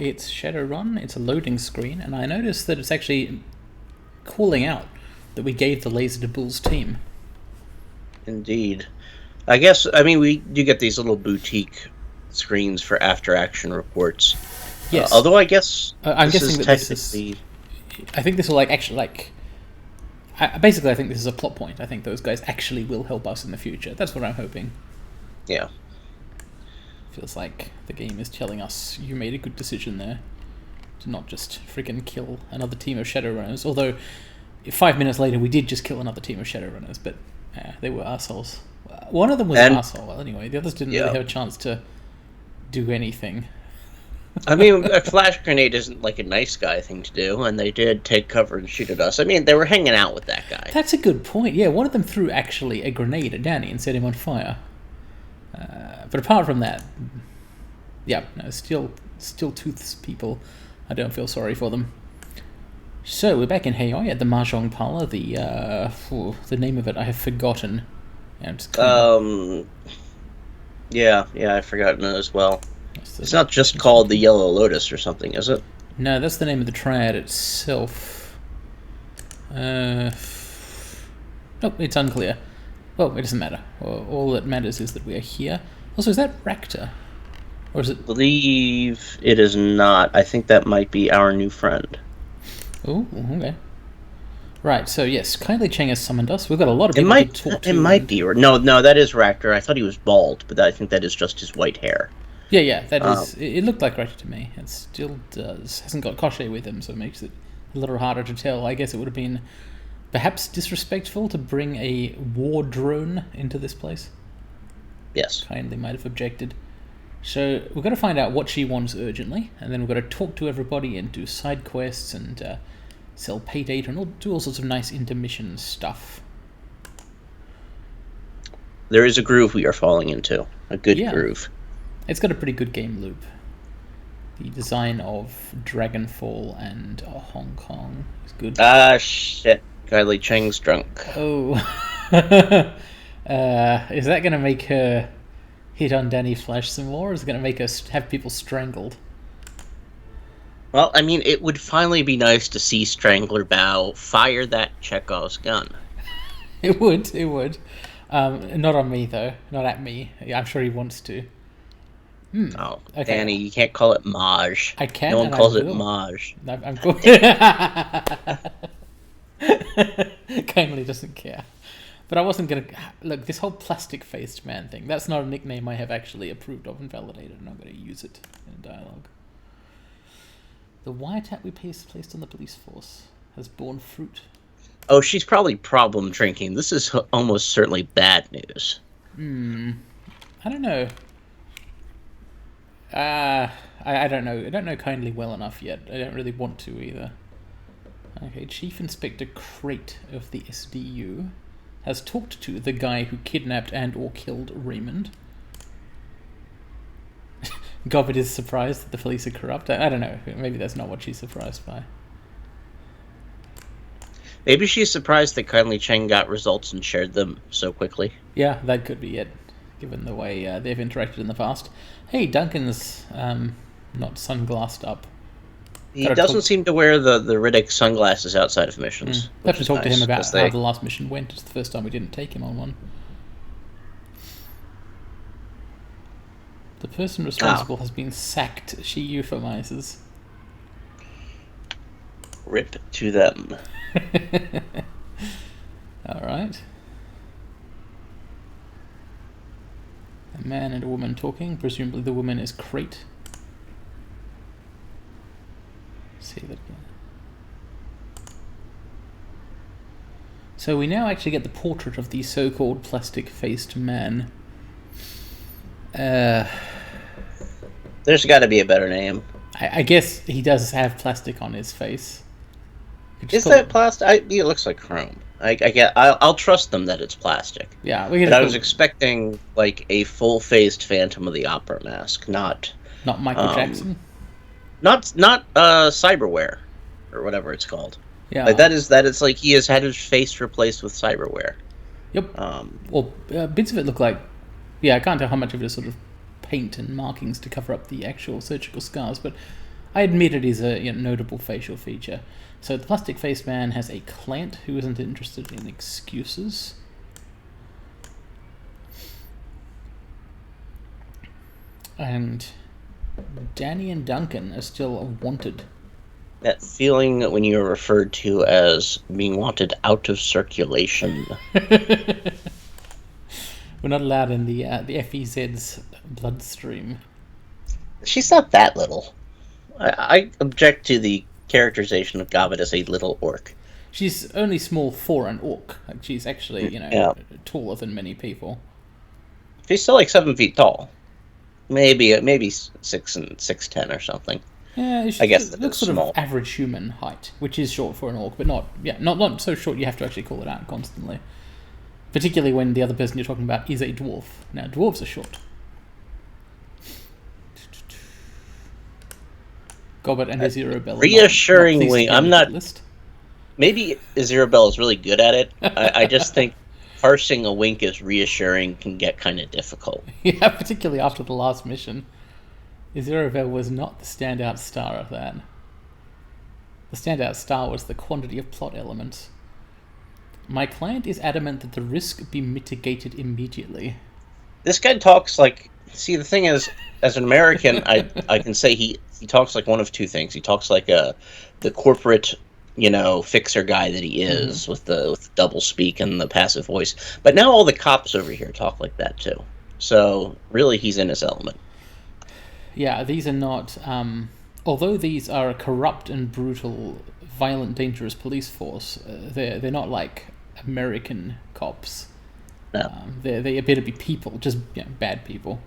it's Shadowrun, it's a loading screen, and I noticed that it's actually calling out that we gave the laser to Bull's team. Indeed. We do get these little boutique screens for after-action reports. Yes. Although I guess I'm guessing that technically... I think this will basically, I think this is a plot point. I think those guys actually will help us in the future. That's what I'm hoping. Yeah. Feels like the game is telling us you made a good decision there to not just freaking kill another team of Shadowrunners. Although, 5 minutes later, we did just kill another team of Shadowrunners, but they were assholes. One of them was an asshole. Well, anyway, the others didn't really have a chance to do anything. I mean, a flash grenade isn't like a nice guy thing to do, and they did take cover and shoot at us. I mean, they were hanging out with that guy. That's a good point. Yeah, one of them threw actually a grenade at Danny and set him on fire. But apart from that, yeah, no, still Tooth's people. I don't feel sorry for them. So we're back in Heioi at the Mahjong Parlor. The name of it I have forgotten. Yeah, I've forgotten it as well. It's not just called the Yellow Lotus or something, is it? No, that's the name of the triad itself. Nope, it's unclear. Well, it doesn't matter. All that matters is that we are here. Also, is that Ractor? Or is it... I believe it is not. I think that might be our new friend. Oh, okay. Right, so yes, Kindly Cheng has summoned us. We've got a lot of people to talk to. It might be. No, that is Ractor. I thought he was bald, but I think that is just his white hair. Yeah, that is... It looked like Ractor to me. It still does. Hasn't got Koshé with him, so it makes it a little harder to tell. I guess it would have been perhaps disrespectful to bring a war drone into this place. Yes. Kindly might have objected. So we've got to find out what she wants urgently, and then we've got to talk to everybody and do side quests and sell pay data and do all sorts of nice intermission stuff. There is a groove we are falling into. A good groove. It's got a pretty good game loop. The design of Dragonfall and Hong Kong is good. Shit. Kylie Cheng's drunk. Oh. Is that going to make her hit on Danny Flash some more, or is it going to make us have people strangled? Well, I mean, it would finally be nice to see Strangler Bao fire that Chekhov's gun. It would. Not on me, though. Not at me. I'm sure he wants to. Oh, okay. Danny, you can't call it Maj. I can. No one calls it Maj. I'm cool. Kindly doesn't care. But I wasn't going to... Look, this whole plastic-faced man thing, that's not a nickname I have actually approved of and validated, and I'm going to use it in a dialogue. The wiretap we placed on the police force has borne fruit. Oh, she's probably problem drinking. This is almost certainly bad news. I don't know. I don't know. I don't know Kindly well enough yet. I don't really want to either. Okay, Chief Inspector Crate of the SDU has talked to the guy who kidnapped and or killed Raymond. Gobbett is surprised that the police are corrupt. I don't know. Maybe that's not what she's surprised by. Maybe she's surprised that Kindly Cheng got results and shared them so quickly. Yeah, that could be it, given the way they've interacted in the past. Hey, Duncan's not sunglassed up. He doesn't seem to wear the Riddick sunglasses outside of missions. Have to talk to him about how the last mission went. It's the first time we didn't take him on one. The person responsible has been sacked, she euphemizes. Rip to them. Alright. A man and a woman talking. Presumably the woman is Crate. See that again. So we now actually get the portrait of the so-called plastic-faced man. There's got to be a better name. I guess he does have plastic on his face. Is that plastic? It looks like chrome. I'll trust them that it's plastic. Yeah, but I was expecting like a full-faced Phantom of the Opera mask, not Michael Jackson. Not cyberware, or whatever it's called. Yeah, like that is like he has had his face replaced with cyberware. Yep. Well, bits of it look like. Yeah, I can't tell how much of it is sort of paint and markings to cover up the actual surgical scars, but I admit it is a notable facial feature. So the plastic-faced man has a client who isn't interested in excuses. And Danny and Duncan are still wanted. That feeling when you're referred to as being wanted out of circulation. We're not allowed in the FEZ's bloodstream. She's not that little. I object to the characterization of Gobbet as a little orc. She's only small for an orc. Like, she's actually, taller than many people. She's still like 7 feet tall. Maybe 6'10" or something. Yeah, I guess it looks sort of average human height, which is short for an orc, but not so short you have to actually call it out constantly. Particularly when the other person you're talking about is a dwarf. Now, dwarves are short. Gobbet and Azirobel. Reassuring wing. I'm not. Maybe Azirobel is really good at it. I just think parsing a wink as reassuring can get kind of difficult. Yeah, particularly after the last mission. Azirobel was not the standout star of that. The standout star was the quantity of plot elements. My client is adamant that the risk be mitigated immediately. This guy talks like... See, the thing is, as an American, I can say he talks like one of two things. He talks like the corporate, fixer guy that he is, with the double speak and the passive voice. But now all the cops over here talk like that too. So really, he's in his element. Yeah, these are not. Although these are a corrupt and brutal, violent, dangerous police force, they're not like American cops. No, they appear to be people, just bad people.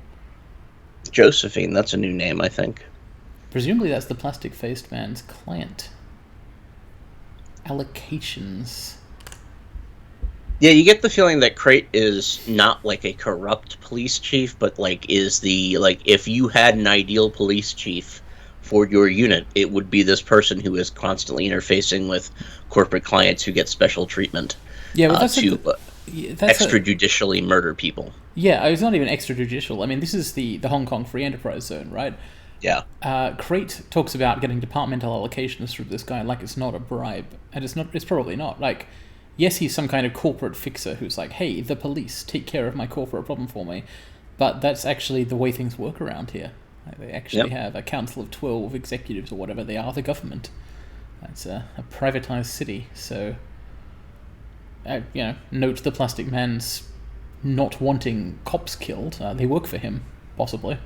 Josephine, that's a new name, I think. Presumably that's the plastic-faced man's client. Allocations. Yeah, you get the feeling that Crate is not like a corrupt police chief, but is if you had an ideal police chief for your unit, it would be this person who is constantly interfacing with corporate clients who get special treatment. Yeah, but that's extrajudicially murder people. Yeah, it's not even extrajudicial. I mean, this is the Hong Kong Free Enterprise Zone, right? Yeah. Crate talks about getting departmental allocations through this guy like it's not a bribe, and it's not. It's probably not. Like, yes, he's some kind of corporate fixer who's like, hey, the police, take care of my corporate problem for me. But that's actually the way things work around here. Like, they actually have a council of 12 executives or whatever. They are the government. It's a privatized city, so... note the plastic man's not wanting cops killed. They work for him, possibly.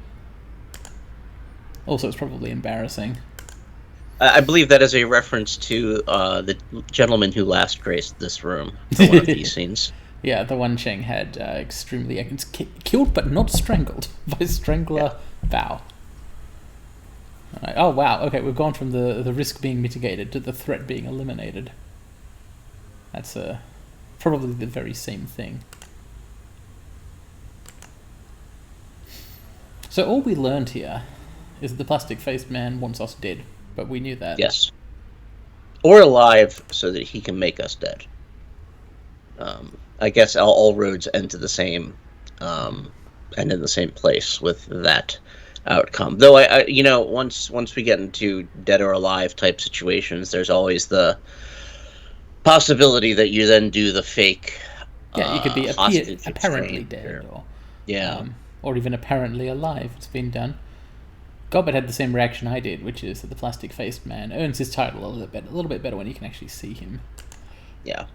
Also, it's probably embarrassing. I believe that is a reference to the gentleman who last graced this room for one of these scenes. Yeah, the one Cheng had extremely... killed but not strangled by Strangler Bao. Right. Oh, wow. Okay, we've gone from the risk being mitigated to the threat being eliminated. That's probably the very same thing. So all we learned here is that the plastic-faced man wants us dead, but we knew that. Yes. Or alive so that he can make us dead. I guess all roads end to the same, end in the same place with that outcome. Though once we get into dead or alive type situations, there's always the possibility that you then do the fake. Yeah, you could be apparently dead, or even apparently alive. It's been done. Gobbet had the same reaction I did, which is that the plastic-faced man earns his title a little bit better when you can actually see him. Yeah.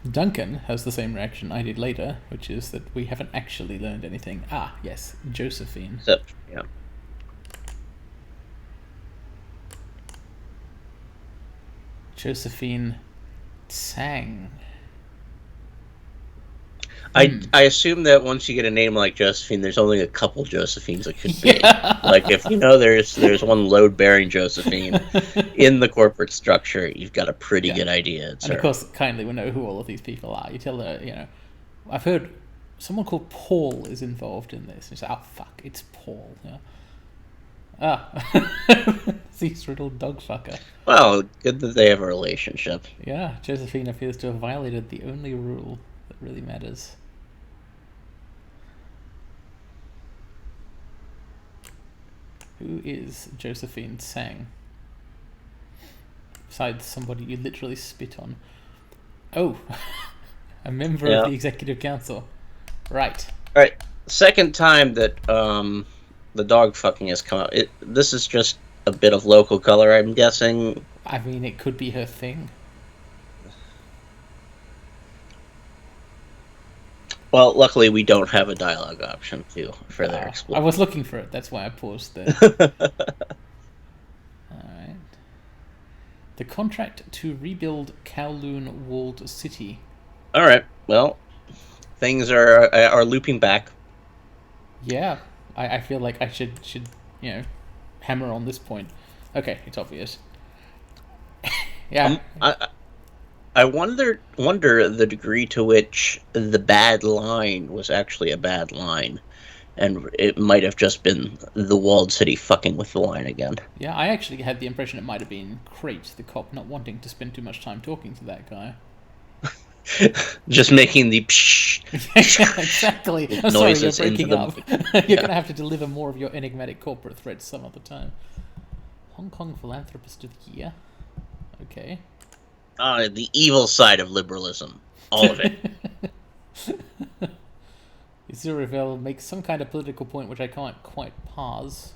Duncan has the same reaction I did later, which is that we haven't actually learned anything. Ah, yes, Josephine. Yeah. Josephine Tsang. I assume that once you get a name like Josephine, there's only a couple Josephines it could be. Like, if there's one load-bearing Josephine in the corporate structure, you've got a pretty good idea. And of course, kindly we know who all of these people are. You tell her, I've heard someone called Paul is involved in this. And you say, oh, fuck, it's Paul. These little dog fucker. Well, good that they have a relationship. Yeah, Josephine appears to have violated the only rule that really matters. Who is Josephine Tsang? Besides somebody you literally spit on. Oh, a member of the executive council. Right. All right. Second time that the dog fucking has come out. This is just a bit of local color, I'm guessing. I mean, it could be her thing. Well, luckily we don't have a dialogue option to further explore. I was looking for it. That's why I paused there. Alright. The contract to rebuild Kowloon Walled City. Alright, well, things are looping back. Yeah, I feel like I should hammer on this point. Okay, it's obvious. Yeah. I wonder the degree to which the bad line was actually a bad line, and it might have just been the walled city fucking with the line again. Yeah, I actually had the impression it might have been Crate, the cop, not wanting to spend too much time talking to that guy. Just making the psh, exactly. I'm sorry, you're breaking up. You're going to have to deliver more of your enigmatic corporate threats some other time. Hong Kong Philanthropist of the Year. Okay. The evil side of liberalism. All of it. Zuravel makes some kind of political point which I can't quite parse.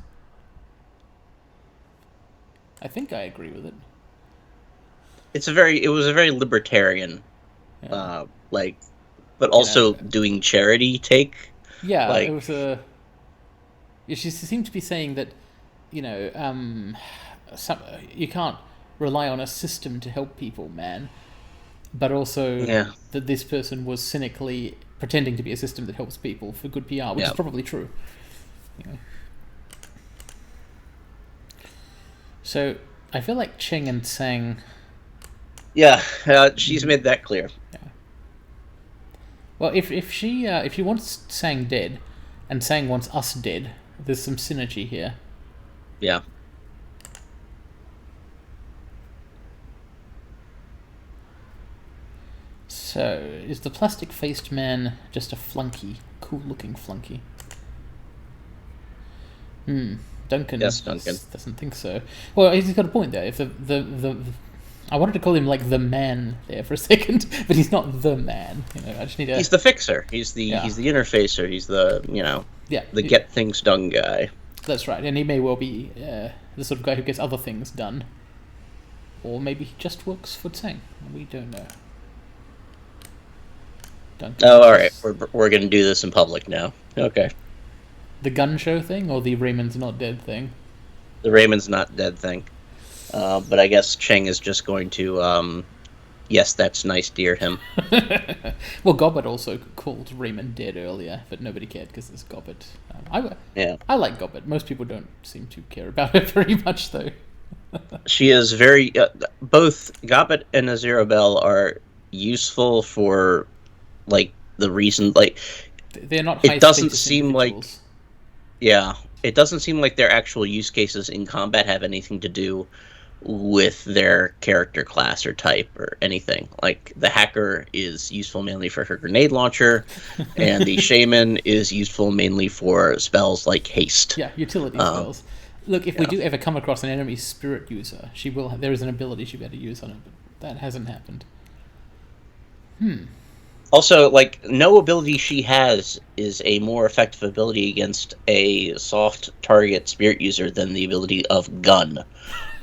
I think I agree with it. It was a very libertarian, but also doing charity take. Yeah, it was a. She seemed to be saying that, you can't rely on a system to help people, man. But also that this person was cynically pretending to be a system that helps people for good PR, which is probably true. So I feel like Cheng and Tsang. Yeah, she's made that clear. Yeah. Well, if she wants Tsang dead, and Tsang wants us dead, there's some synergy here. Yeah. So, is the plastic-faced man just a flunky? Cool-looking flunky? Duncan. Yes, Duncan. Doesn't think so. Well, he's got a point there. If the I wanted to call him like the man there for a second, but he's not the man. I just need to. He's the fixer. He's the interfacer. He's the the get things done guy. That's right, and he may well be the sort of guy who gets other things done, or maybe he just works for Tsang. We don't know. Duncan all right. We're gonna do this in public now. Okay. The gun show thing, or the Raymond's not dead thing? The Raymond's not dead thing. But I guess Cheng is just going to, yes, that's nice, dear him. Well, Gobbett also called Raymond dead earlier, but nobody cared because there's Gobbett. I like Gobbett. Most people don't seem to care about her very much, though. She is very... both Gobbett and Azirabel are useful for, the reason... They're not it doesn't seem like... Yeah, it doesn't seem like their actual use cases in combat have anything to do with their character class or type or anything. Like, the hacker is useful mainly for her grenade launcher, and the shaman is useful mainly for spells like haste. Yeah, utility spells. Look, if we do ever come across an enemy spirit user, there is an ability she'll be able to use on it, but that hasn't happened. Also, no ability she has is a more effective ability against a soft target spirit user than the ability of gun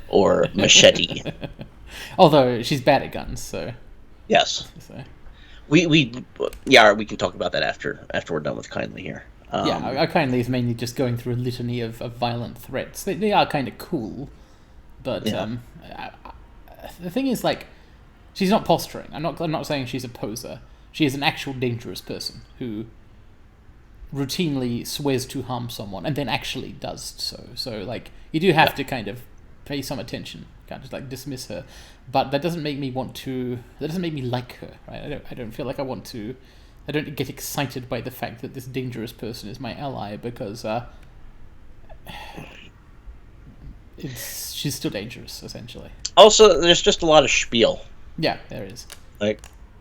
or machete. Although she's bad at guns, so... Yes. So. We can talk about that after we're done with Kindly here. Our Kindly is mainly just going through a litany of violent threats. They are kind of cool, but the thing is, she's not posturing. I'm not saying she's a poser. She is an actual dangerous person who routinely swears to harm someone and then actually does so. So, you do have to kind of pay some attention. You can't just, dismiss her. But that doesn't make me want to... That doesn't make me like her, right? I don't feel like I want to... I don't get excited by the fact that this dangerous person is my ally because she's still dangerous, essentially. Also, there's just a lot of spiel. Yeah, there is.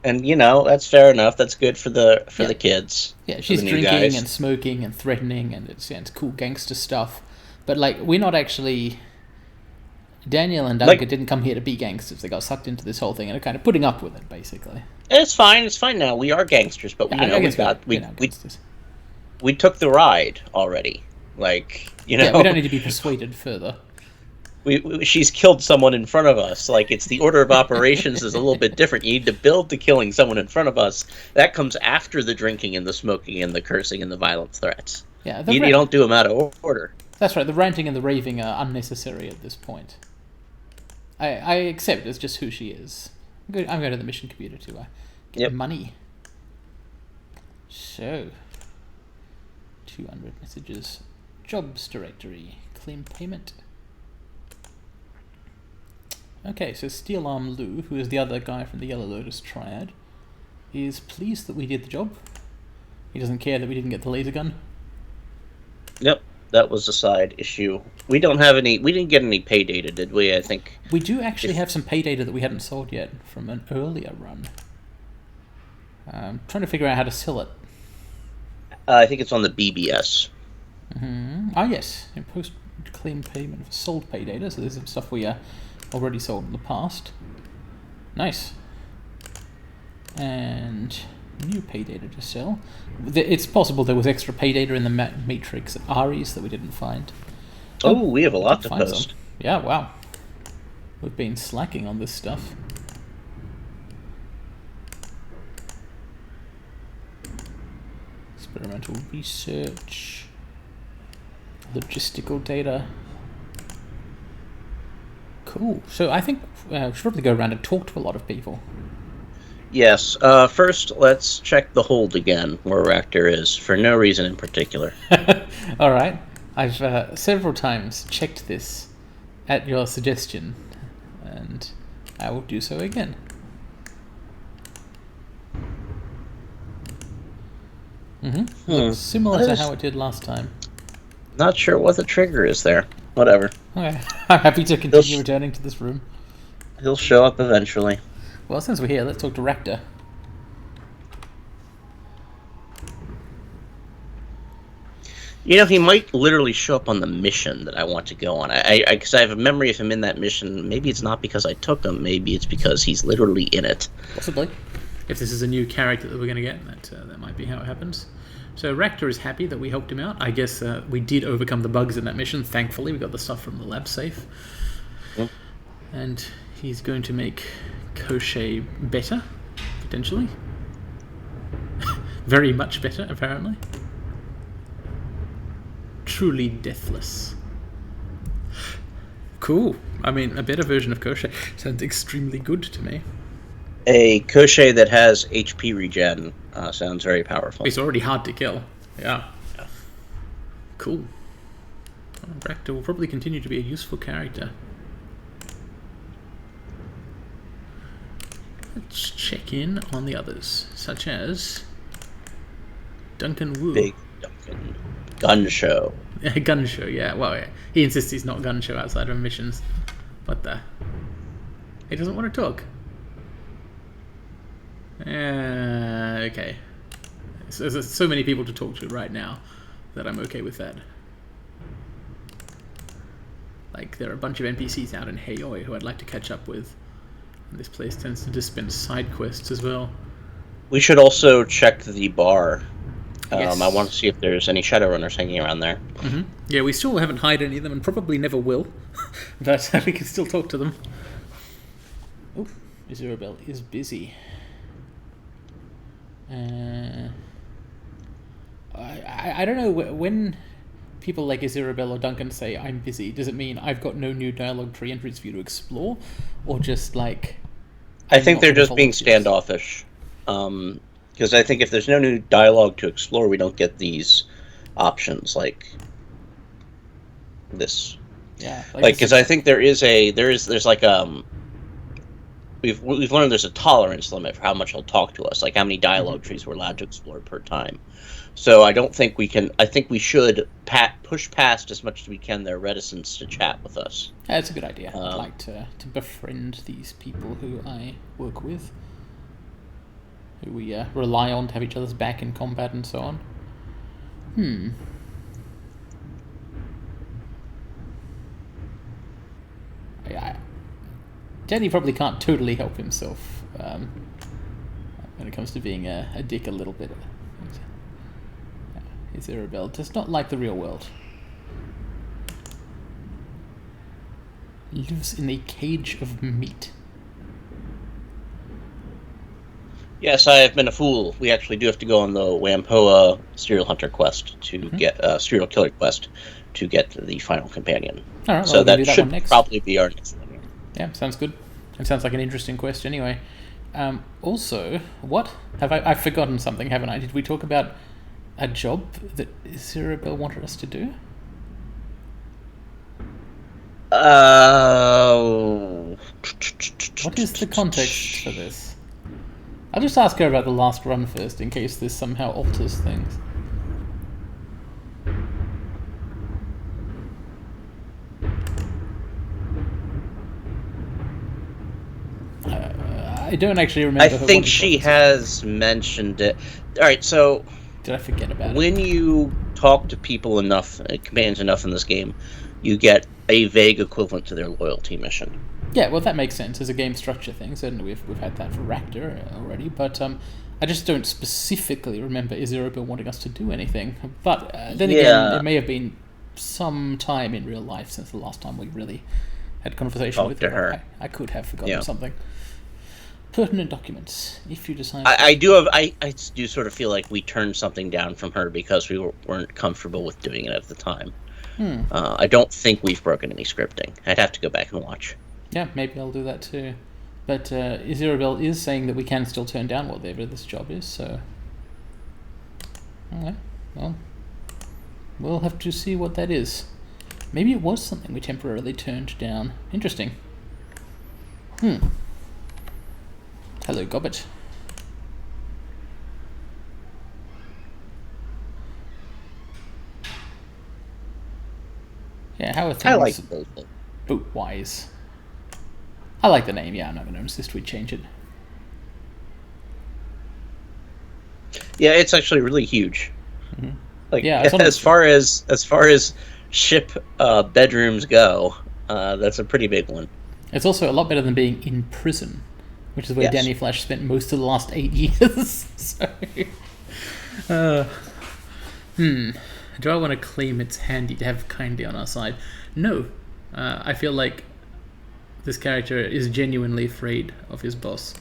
And that's fair enough. That's good for the kids. Yeah, she's drinking and smoking and threatening, and it's cool gangster stuff. But like, we're not actually. Daniel and Duncan Like, didn't come here to be gangsters. They got sucked into this whole thing and are kind of putting up with it, basically. it's fine. It's fine now. We are gangsters, but Yeah, I guess we're now we gangsters. we took the ride already. Like, Yeah, we don't need to be persuaded further. she's killed someone in front of us. Like, it's the order of operations is a little bit different. You need to build to killing someone in front of us. That comes after the drinking and the smoking and the cursing and the violent threats. Yeah, You don't do them out of order. That's right. The ranting and the raving are unnecessary at this point. I accept it's just who she is. I'm going to the mission computer to get money. So, 200 messages. Jobs directory. Claim payment. Okay, so Steel Arm Lou, who is the other guy from the Yellow Lotus Triad, is pleased that we did the job. He doesn't care that we didn't get the laser gun. Yep, that was a side issue. We didn't get any pay data, did we? I think we do actually have some pay data that we hadn't sold yet from an earlier run. I'm trying to figure out how to sell it. I think it's on the BBS. Ah, yes, in post-claim payment for sold pay data. So there's some stuff we already sold in the past. Nice. And new pay data to sell. It's possible there was extra pay data in the Matrix Ares that we didn't find. Oh, we have a lot to post. Some. Yeah, wow. We've been slacking on this stuff. Experimental research. Logistical data. Cool. So I think we should probably go around and talk to a lot of people. Yes. First, let's check the hold again, where Raptor is, for no reason in particular. All right. I've several times checked this at your suggestion, and I will do so again. Looks similar to how it did last time. Not sure what the trigger is there. Whatever. Okay. I'm happy to continue returning to this room. He'll show up eventually. Well, since we're here, let's talk to Raptor. You know, he might literally show up on the mission that I want to go on. Because I have a memory of him in that mission. Maybe it's not because I took him. Maybe it's because he's literally in it. Possibly. If this is a new character that we're going to get, that might be how it happens. So Raptor is happy that we helped him out. I guess we did overcome the bugs in that mission. Thankfully, we got the stuff from the lab safe. Yep. And he's going to make Koshei better, potentially. Very much better, apparently. Truly deathless. Cool. I mean, a better version of Koshei sounds extremely good to me. A Koshei that has HP regen sounds very powerful. It's already hard to kill. Yeah. Cool. Raptor will probably continue to be a useful character. Let's check in on the others, such as Duncan Wu. Big Duncan. Gun show. Gun show, yeah. Well, yeah. He insists he's not gun show outside of missions. What the? He doesn't want to talk. Okay. So there's so many people to talk to right now that I'm okay with that. Like, there are a bunch of NPCs out in Heioi who I'd like to catch up with. And this place tends to dispense side quests as well. We should also check the bar. Yes. I want to see if there's any Shadowrunners hanging around there. Mm-hmm. Yeah, we still haven't hired any of them and probably never will. But we can still talk to them. Oh, Isabel is busy. I don't know, when people like Isabel or Duncan say I'm busy, does it mean I've got no new dialogue tree entries for you to explore? Or just like... I think they're just being standoffish. Because I think if there's no new dialogue to explore, we don't get these options like this. Yeah. Because I think there's like we've learned there's a tolerance limit for how much he'll talk to us, like how many dialogue trees we're allowed to explore per time. So I don't think we can. I think we should push past as much as we can their reticence to chat with us. That's a good idea. I'd like to befriend these people who I work with, who we rely on to have each other's back in combat and so on. Danny probably can't totally help himself when it comes to being a dick a little bit. Isabel does not like the real world. Lives in a cage of meat. Yes, I have been a fool. We actually do have to go on the Whampoa serial hunter quest to get serial killer quest to get the final companion. All right, well, so that should one next. probably be our next thing. Yeah, sounds good. It sounds like an interesting quest anyway. Also, what? I've forgotten something, haven't I? Did we talk about a job that Isabel wanted us to do? What is the context for this? I'll just ask her about the last run first, in case this somehow alters things. I don't actually remember. I think she has mentioned it. All right, so did I forget about it? When you talk to people enough, companions enough in this game, you get a vague equivalent to their loyalty mission. Yeah, well, that makes sense as a game structure thing. Certainly, we've had that for Raptor already, but I just don't specifically remember Isabel wanting us to do anything. But then again, it may have been some time in real life since the last time we really had conversation with her. I could have forgotten something. Pertinent documents, if you decide. I do sort of feel like we turned something down from her because we weren't comfortable with doing it at the time. I don't think we've broken any scripting. I'd have to go back and watch. Yeah, maybe I'll do that too. But Isabel is saying that we can still turn down whatever this job is, so... Okay, well, we'll have to see what that is. Maybe it was something we temporarily turned down. Interesting. Hello, Gobbet. Yeah, how are things? I like those. Boot-wise. I like the name, yeah, I'm not going to insist we change it. Yeah, it's actually really huge. Mm-hmm. Like, yeah, as far as ship bedrooms go, that's a pretty big one. It's also a lot better than being in prison, which is where Danny Flash spent most of the last 8 years. So, do I want to claim it's handy to have Kindly on our side? No. I feel like this character is genuinely afraid of his boss.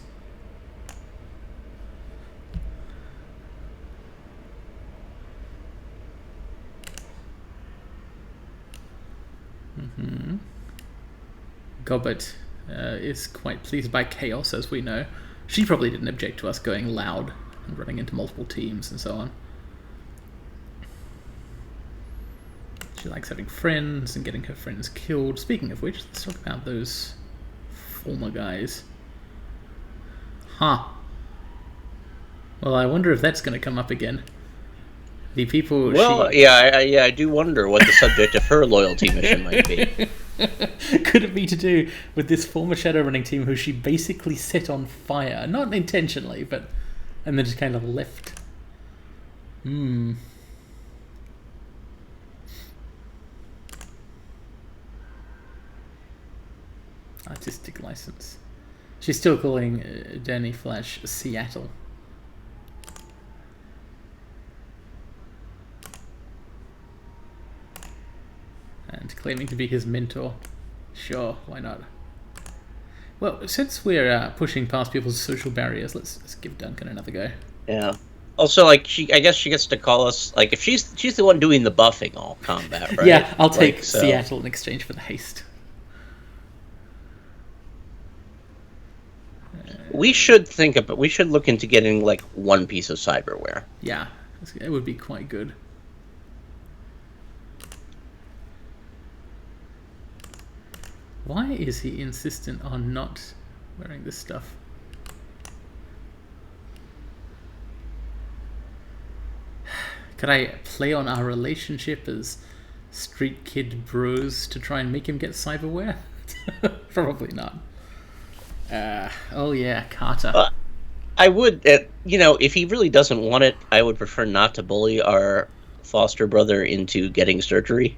Gobbet is quite pleased by chaos, as we know. She probably didn't object to us going loud and running into multiple teams and so on. She likes having friends and getting her friends killed. Speaking of which, let's talk about those former guys. Huh. Well, I wonder if that's going to come up again. The people... I do wonder what the subject of her loyalty mission might be. Could it be to do with this former Shadowrunning team who she basically set on fire? Not intentionally, but... and then just kind of left. Artistic license. She's still calling Danny Flash Seattle. And claiming to be his mentor. Sure, why not? Well, since we're pushing past people's social barriers, let's give Duncan another go. Yeah. Also, like, I guess she gets to call us, like, if she's the one doing the buffing all combat, right? Yeah, I'll take Seattle in exchange for the haste. We should look into getting, like, one piece of cyberware. Yeah, it would be quite good. Why is he insistent on not wearing this stuff? Could I play on our relationship as street kid bros to try and make him get cyberware? Probably not. Oh yeah, Carter. I would, if he really doesn't want it, I would prefer not to bully our foster brother into getting surgery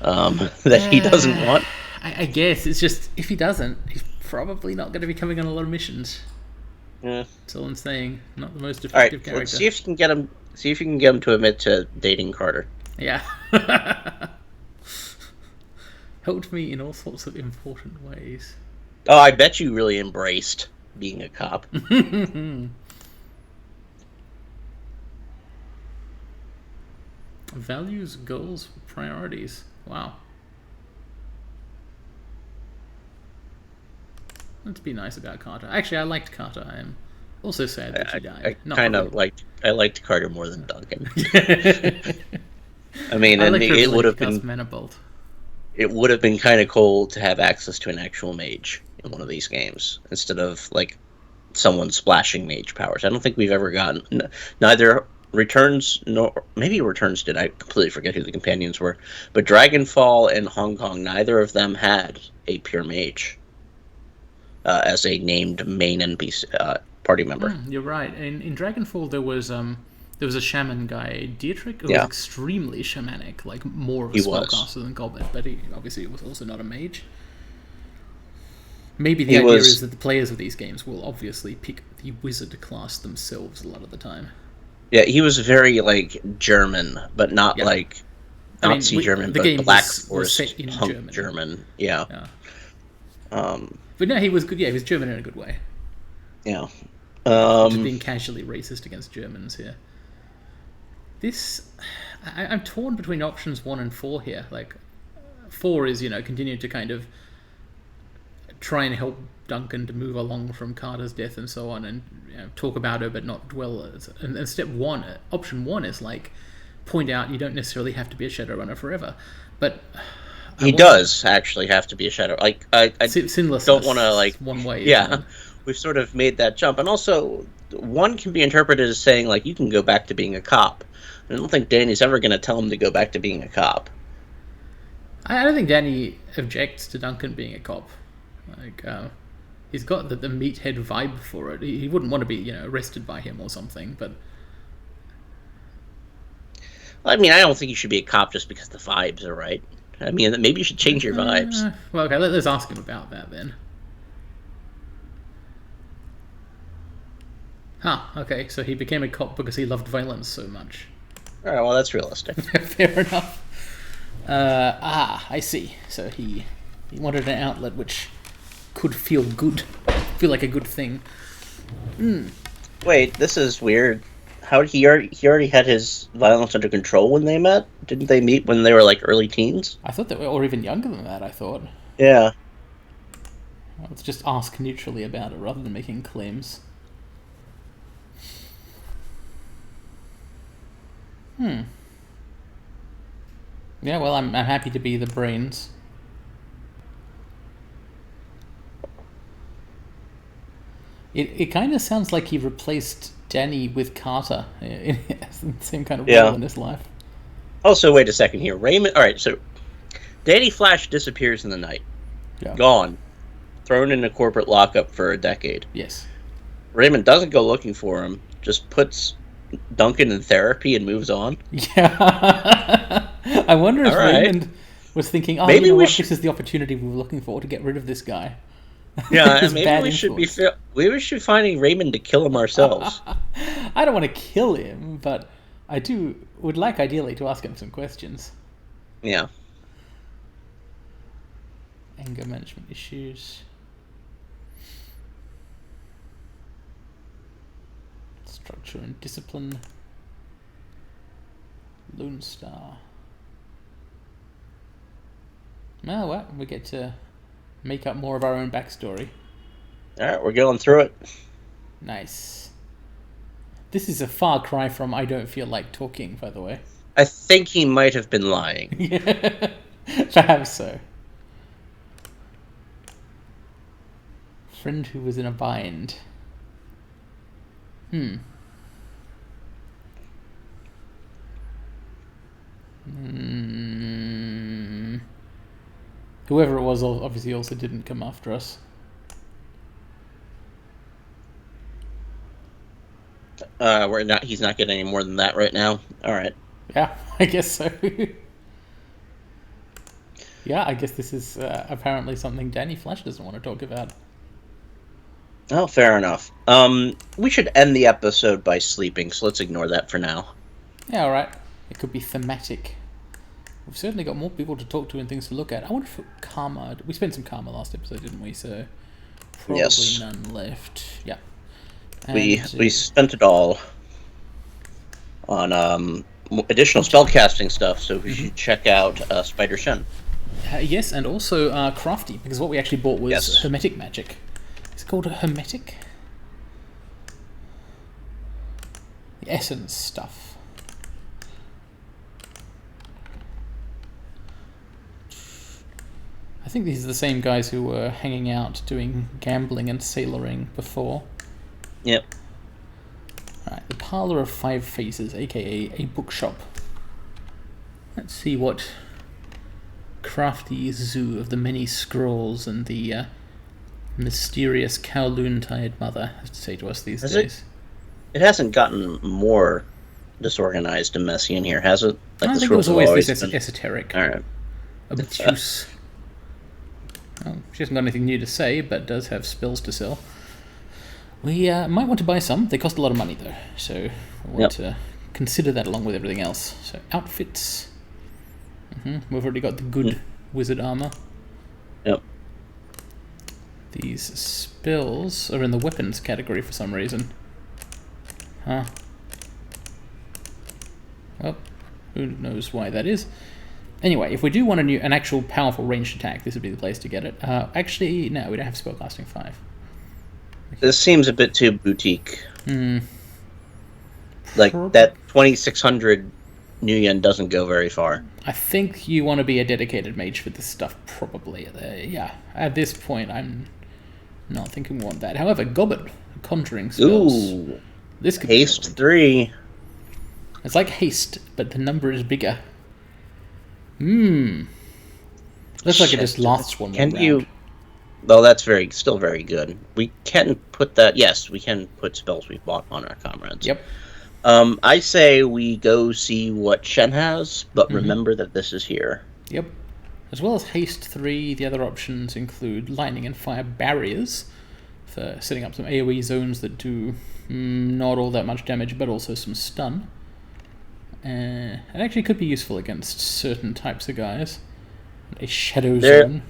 that he doesn't want. I guess it's just, if he doesn't, he's Probably not going to be coming on a lot of missions. Yeah. That's all I'm saying. Not the most All right, effective character. let's see if you can get him. See if you can get him to admit to dating Carter. Yeah. Helped me in all sorts of important ways. Oh, I bet you really embraced being a cop. Values, goals, priorities. Wow. Let's be nice about Carter. Actually, I liked Carter. I am also sad that she died. I liked Carter more than Duncan. I mean, I like it would have been been kind of cool to have access to an actual mage in one of these games instead of like someone splashing mage powers. I don't think we've ever gotten neither Returns nor maybe Returns did. I completely forget who the companions were, but Dragonfall and Hong Kong, neither of them had a pure mage as a named main NPC party member. You're right. In Dragonfall, there was a shaman guy, Dietrich, who Yeah. was extremely shamanic, like more of a He was. spellcaster than Goblet, but he obviously was also not a mage. Maybe the He idea was- is that the players of these games will obviously pick the wizard class themselves a lot of the time. Yeah, he was very like German, but not Yeah. like I mean, Nazi German, the but game Black was Forest set in punk Germany. German. Yeah. But no, he was good. Yeah, he was German in a good way. Yeah. Just being casually racist against Germans here. I'm torn between options 1 and 4 here. Like, 4 is, continue to kind of try and help Duncan to move along from Carter's death and so on, and talk about her but not dwell. And step 1, option 1 is like, point out you don't necessarily have to be a Shadowrunner forever. But He does actually have to be a shadow. Like I sinless don't want to like one way. Yeah, we've sort of made that jump, and also one can be interpreted as saying like you can go back to being a cop. I don't think Danny's ever going to tell him to go back to being a cop. I don't think Danny objects to Duncan being a cop. Like he's got the meathead vibe for it. He wouldn't want to be arrested by him or something, but. I mean, I don't think you should be a cop just because the vibes are right. I mean, maybe you should change your vibes. Well, okay, let's ask him about that then. Okay, so he became a cop because he loved violence so much. All right, well, that's realistic. Fair enough. I see. So he wanted an outlet which could feel good, feel like a good thing. Wait, this is weird. How he already had his violence under control when they met? Didn't they meet when they were like early teens? I thought they were, or even younger than that. I thought. Yeah. Let's just ask neutrally about it rather than making claims. Yeah, well, I'm happy to be the brains. It kind of sounds like he replaced Danny with Carter in the same kind of role in his life. Also, wait a second here. Raymond... Alright, so... Danny Flash disappears in the night. Yeah. Gone. Thrown in a corporate lockup for a decade. Yes. Raymond doesn't go looking for him. Just puts Duncan in therapy and moves on. Yeah. I wonder if Raymond was thinking, maybe this is the opportunity we were looking for to get rid of this guy. Yeah, and maybe we should be finding Raymond to kill him ourselves. I don't want to kill him, but I would like ideally to ask him some questions. Yeah. Anger management issues. Structure and discipline. Lone Star. Well, we get to make up more of our own backstory. Alright, we're going through it. Nice. This is a far cry from I don't feel like talking, by the way. I think he might have been lying. Yeah, perhaps so. Friend who was in a bind. Whoever it was obviously also didn't come after us. He's not getting any more than that right now. Alright. Yeah, I guess so. Yeah, I guess this is apparently something Danny Flash doesn't want to talk about. Oh, fair enough. We should end the episode by sleeping, so let's ignore that for now. Yeah, alright. It could be thematic. We've certainly got more people to talk to and things to look at. I wonder if karma... We spent some karma last episode, didn't we? So probably Yes. none left. Yeah. We And, we spent it all on additional spellcasting stuff, so we should check out Spider Shen. yes, and also crafty, because what we actually bought was Yes. hermetic magic. Is it called a hermetic? The essence stuff. I think these are the same guys who were hanging out doing gambling and sailoring before. Yep. Alright, the Parlour of Five Faces, aka a bookshop. Let's see what crafty zoo of the many scrolls and the mysterious Kowloon-tired mother has to say to us these days. It hasn't gotten more disorganized and messy in here, has it? Like I the think it was scrolls have always this been- esoteric, All right. obtuse. Well, she hasn't got anything new to say, but does have spells to sell. We might want to buy some. They cost a lot of money, though, so we want to consider that along with everything else. So, outfits. We've already got the good wizard armor. Yep. These spells are in the weapons category for some reason. Huh. Well, who knows why that is. Anyway, if we do want an actual powerful ranged attack, this would be the place to get it. Actually, no, we don't have spellcasting 5. This seems a bit too boutique. Hmm. Like, that 2,600 New Yen doesn't go very far. I think you want to be a dedicated mage for this stuff, probably. Yeah, at this point, I'm not thinking we want that. However, Gobbet, conjuring spells. Ooh. This could Haste be 3. It's like haste, but the number is bigger. Looks like it just lasts one more Can round. you... Well, that's still very good. We can put that... Yes, we can put spells we bought on our comrades. Yep. I say we go see what Shen has, but remember that this is here. Yep. As well as haste 3, the other options include lightning and fire barriers for setting up some AoE zones that do not all that much damage, but also some stun. It actually could be useful against certain types of guys. A shadow zone.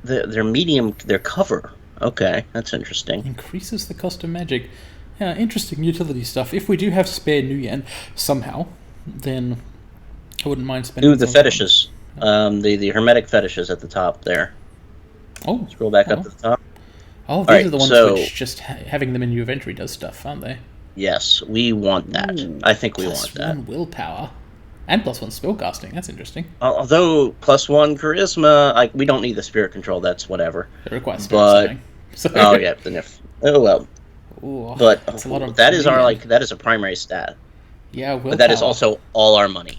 They're medium... They're cover. Okay, that's interesting. Increases the cost of magic. Yeah, interesting utility stuff. If we do have spare New Yen somehow, then I wouldn't mind spending. Ooh, the fetishes. The hermetic fetishes at the top there. Oh, scroll back up to the top. Oh, these Alright, are the ones so- which just having them in your inventory does stuff, aren't they? Yes, we want that. Ooh, I think we plus want that. 1 willpower and plus 1 spellcasting. That's interesting. Although +1 charisma, we don't need the spirit control. That's whatever. It requires But- spell so. Oh yeah, then if well, Ooh, but that's a lot of that is our movement. that is a primary stat. Yeah, willpower. But that is also all our money.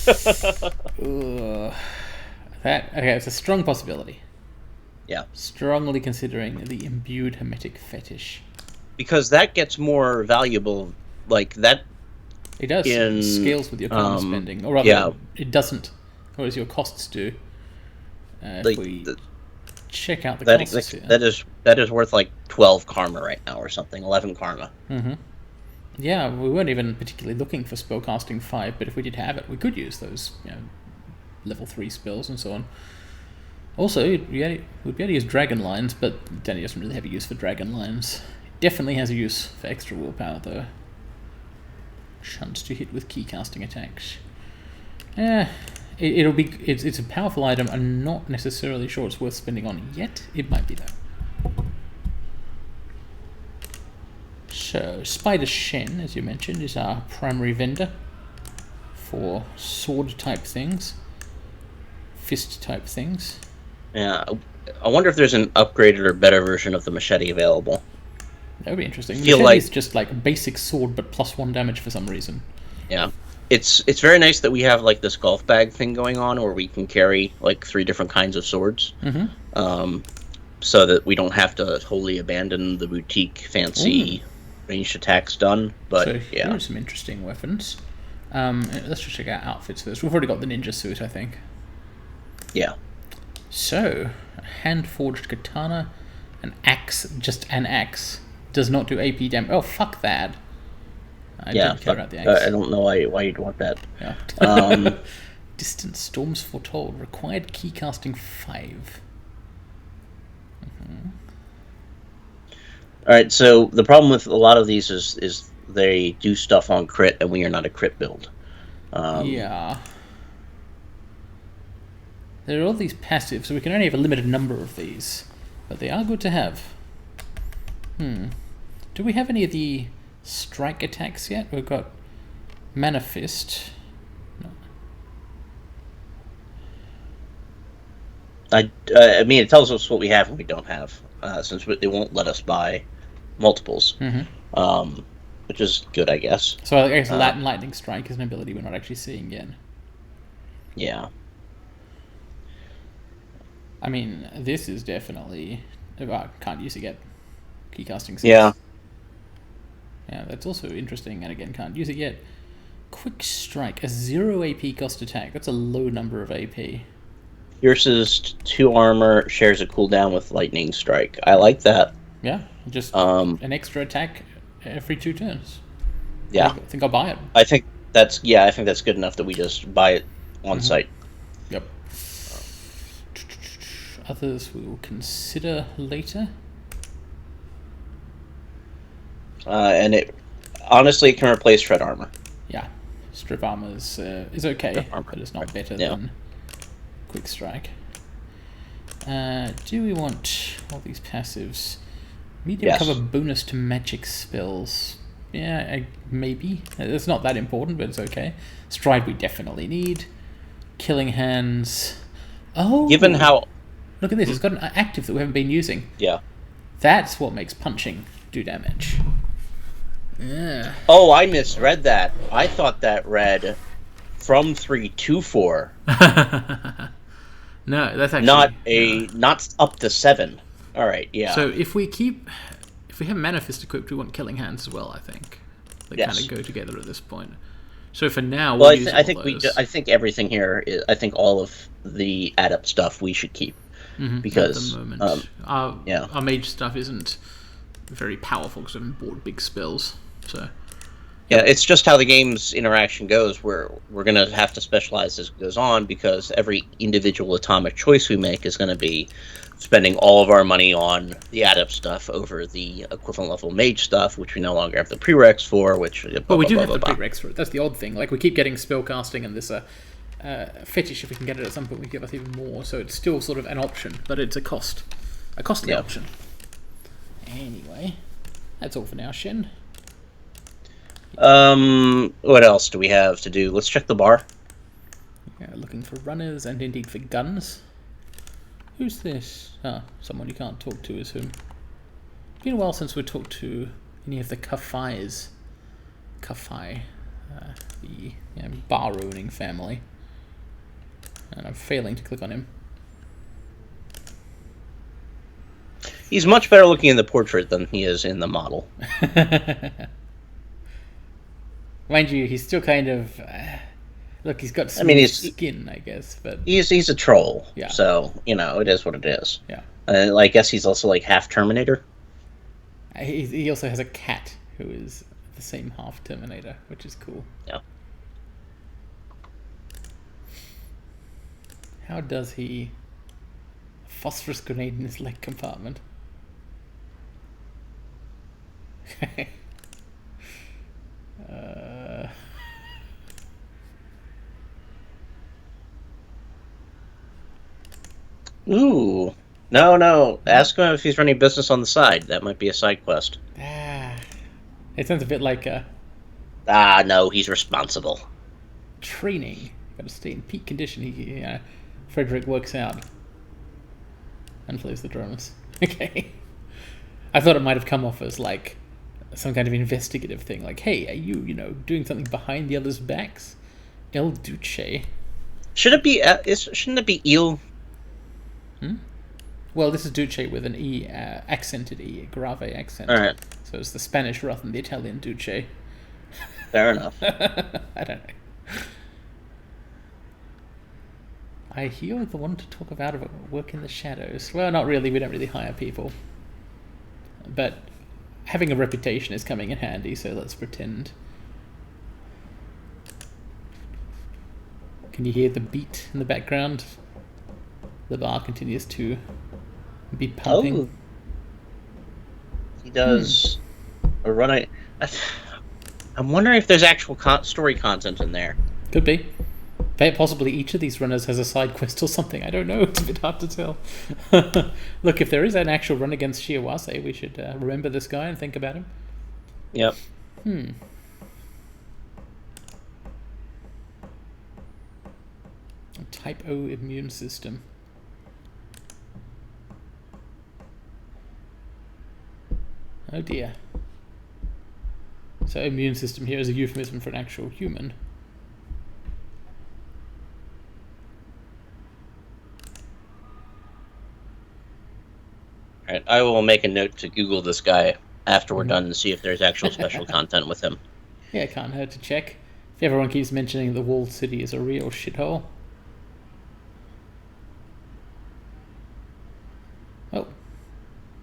Ugh. Okay, it's a strong possibility. Yeah, Strongly considering the imbued hermetic fetish. because that gets more valuable. Like that. It does. In, It scales with your karma spending, or rather, yeah. it doesn't, whereas your costs do. If Like, we check out the that, costs here. that is worth like 12 karma right now or something. 11 karma. Yeah, we weren't even particularly looking for spellcasting 5, but if we did have it, we could use those, level 3 spells and so on. Also, we'd be able to use dragon lines, but Danny doesn't really have a use for dragon lines. It definitely has a use for extra willpower, though. Chance to hit with key casting attacks. It's a powerful item. I'm not necessarily sure it's worth spending on yet. It might be though. So Spider Shen, as you mentioned, is our primary vendor for sword type things, fist type things. Yeah, I wonder if there's an upgraded or better version of the machete available. That would be interesting. Feel Machete's like- just like basic sword, but +1 damage for some reason. Yeah, it's very nice that we have like this golf bag thing going on, where we can carry like 3 different kinds of swords, so that we don't have to wholly abandon the boutique fancy ranged attacks done. But So yeah, here are some interesting weapons. Let's just check out outfits first. We've already got the ninja suit, I think. yeah, So, a hand-forged katana An axe, just an axe, does not do AP damage. Oh, fuck that. I don't care about the axe. I don't know why you'd want that. Yeah. Distant storms foretold. Required key casting 5. All right, so the problem with a lot of these is they do stuff on crit, and we are not a crit build. Yeah. There are all these passives, so we can only have a limited number of these, but they are good to have. Do we have any of the strike attacks yet? We've got Mana Fist. No. I mean, it tells us what we have and we don't have, since it won't let us buy multiples, which is good, I guess. So I guess Latin Lightning Strike is an ability we're not actually seeing yet. Yeah. I mean, this is definitely... can't use it yet. Key casting 6. Yeah. Yeah, that's also interesting, and again, can't use it yet. Quick Strike, a 0 AP cost attack. That's a low number of AP. Pierces 2 armor, shares a cooldown with Lightning Strike. I like that. Yeah, just an extra attack every 2 turns. Yeah. I think I'll buy it. I think that's good enough that we just buy it on site. Yep. Others we will consider later. And it honestly can replace Shred Armor. Yeah, Strip Armor is okay, but it's not better than Quick Strike. Do we want all these passives? Medium cover bonus to magic spells. Yeah, maybe. It's not that important, but it's okay. Stride we definitely need. Killing Hands. Oh! Given how... Look at this, it's got an active that we haven't been using. Yeah. That's what makes punching do damage. Yeah. Oh, I misread that. I thought that read from 3 to 4. No, that's actually... Not up to 7. Alright, yeah. So if we have Mana Fist equipped, we want Killing Hands as well, I think. They kind of go together at this point. So for now, we'll use all those. I think everything here I think all of the adept stuff we should keep. Because at the moment, our mage stuff isn't very powerful because I haven't bought big spells. So yeah, it's just how the game's interaction goes. We're gonna have to specialize as it goes on because every individual atomic choice we make is going to be spending all of our money on the adept stuff over the equivalent level mage stuff, which we no longer have the prereqs for. But we do have the prereqs for it. That's the odd thing. Like we keep getting spellcasting and this. Fetish, if we can get it at some point, we give us even more. So it's still sort of an option, but it's a costly option. Anyway, that's all for now, Shin. What else do we have to do? Let's check the bar. Yeah, looking for runners and indeed for guns. Who's this? Someone you can't talk to is whom? It's been a while since we talked to any of the Kafais. Kafai, the bar-owning family. And I'm failing to click on him. He's much better looking in the portrait than he is in the model. Mind you, he's still kind of... look, he's got smooth skin, I guess, but... He's a troll, yeah. So, it is what it is. Yeah. I guess he's also, like, half Terminator. He also has a cat who is the same half Terminator, which is cool. Yeah. How does he... phosphorus grenade in his leg compartment? Ooh. No. Ask him if he's running business on the side. That might be a side quest. It sounds a bit like a... no, he's responsible. Training. Got to stay in peak condition. Frederick works out. And plays the drums. Okay. I thought it might have come off as like some kind of investigative thing. Like, hey, are you, doing something behind the others' backs? El Duce. Should it be... shouldn't it be Il? Well, this is Duce with an E, accented E, grave accent. All right. So it's the Spanish rather than the Italian Duce. Fair enough. I don't know. I hear the one to talk about work in the shadows. Well, not really. We don't really hire people. but having a reputation is coming in handy, so let's pretend. Can you hear the beat in the background? The bar continues to be pumping. Oh, he does a run. I'm wondering if there's actual story content in there. Could be. Possibly each of these runners has a side quest or something. I don't know. It's a bit hard to tell. Look, if there is an actual run against Shiawase, we should remember this guy and think about him. Yep. Type O immune system. Oh dear. So immune system here is a euphemism for an actual human. Alright, I will make a note to Google this guy after we're done and see if there's actual special content with him. Yeah, it can't hurt to check. If everyone keeps mentioning the walled city is a real shithole. Oh.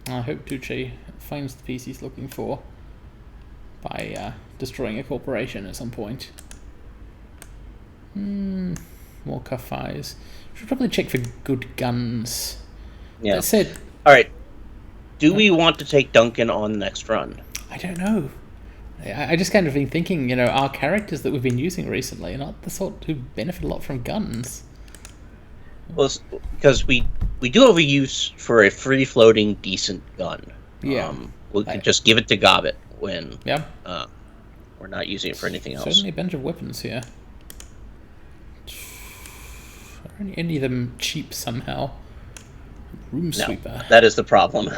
I hope Tucci finds the piece he's looking for by destroying a corporation at some point. More kafais. Should probably check for good guns. Yeah. That said... Alright. Do we want to take Duncan on the next run? I don't know. I just kind of been thinking, you know, our characters that we've been using recently are not the sort who benefit a lot from guns. Well, because we do have a use for a free-floating, decent gun. Yeah. We could just give it to Gobbet when we're not using it for anything else. Certainly a bunch of weapons here. Are any of them cheap somehow? Room sweeper. No, that is the problem.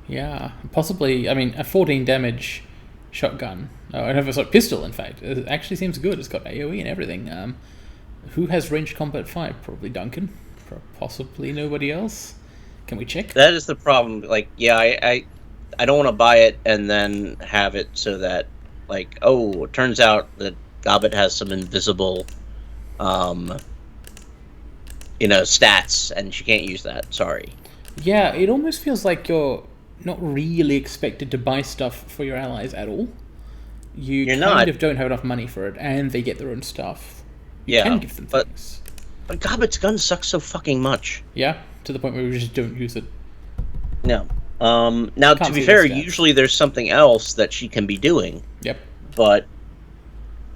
Yeah, possibly. I mean, a 14 damage shotgun. Oh, I have a pistol. In fact, it actually seems good. It's got AOE and everything. Who has ranged combat 5? Probably Duncan. Possibly nobody else. Can we check? That is the problem. Like, yeah, I don't want to buy it and then have it so that, like, oh, it turns out that Gobbet has some invisible, stats, and she can't use that. Sorry. Yeah, it almost feels like you're not really expected to buy stuff for your allies at all. You're kind of don't have enough money for it, and they get their own stuff. You can give them things. But Gobbet's gun sucks so fucking much. Yeah, to the point where we just don't use it. No. Now, to be fair, usually there's something else that she can be doing. Yep. But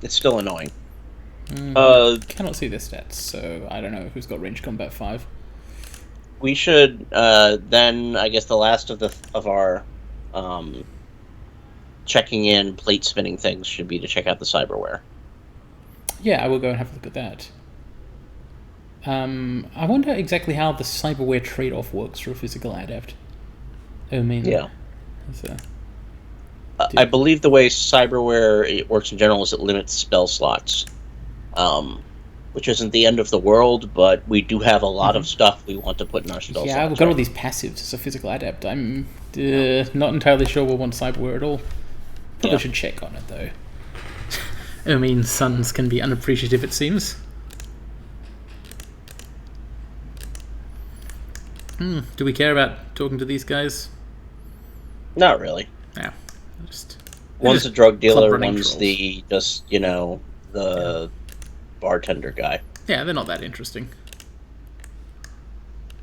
it's still annoying. Cannot see the stats, so I don't know who's got range combat 5. We should then, I guess, the last of our checking in plate spinning things should be to check out the cyberware. Yeah, I will go and have a look at that. I wonder exactly how the cyberware trade-off works for a physical adept. I mean, yeah. I believe the way cyberware works in general is it limits spell slots, which isn't the end of the world, but we do have a lot of stuff we want to put in our spell slots. Yeah, we've got all these passives as a physical adept. I'm not entirely sure we'll want cyberware at all. Probably should check on it, though. I mean, suns can be unappreciative, it seems. Do we care about talking to these guys? Not really. Yeah. One's a drug dealer, one's the bartender guy. Yeah, they're not that interesting.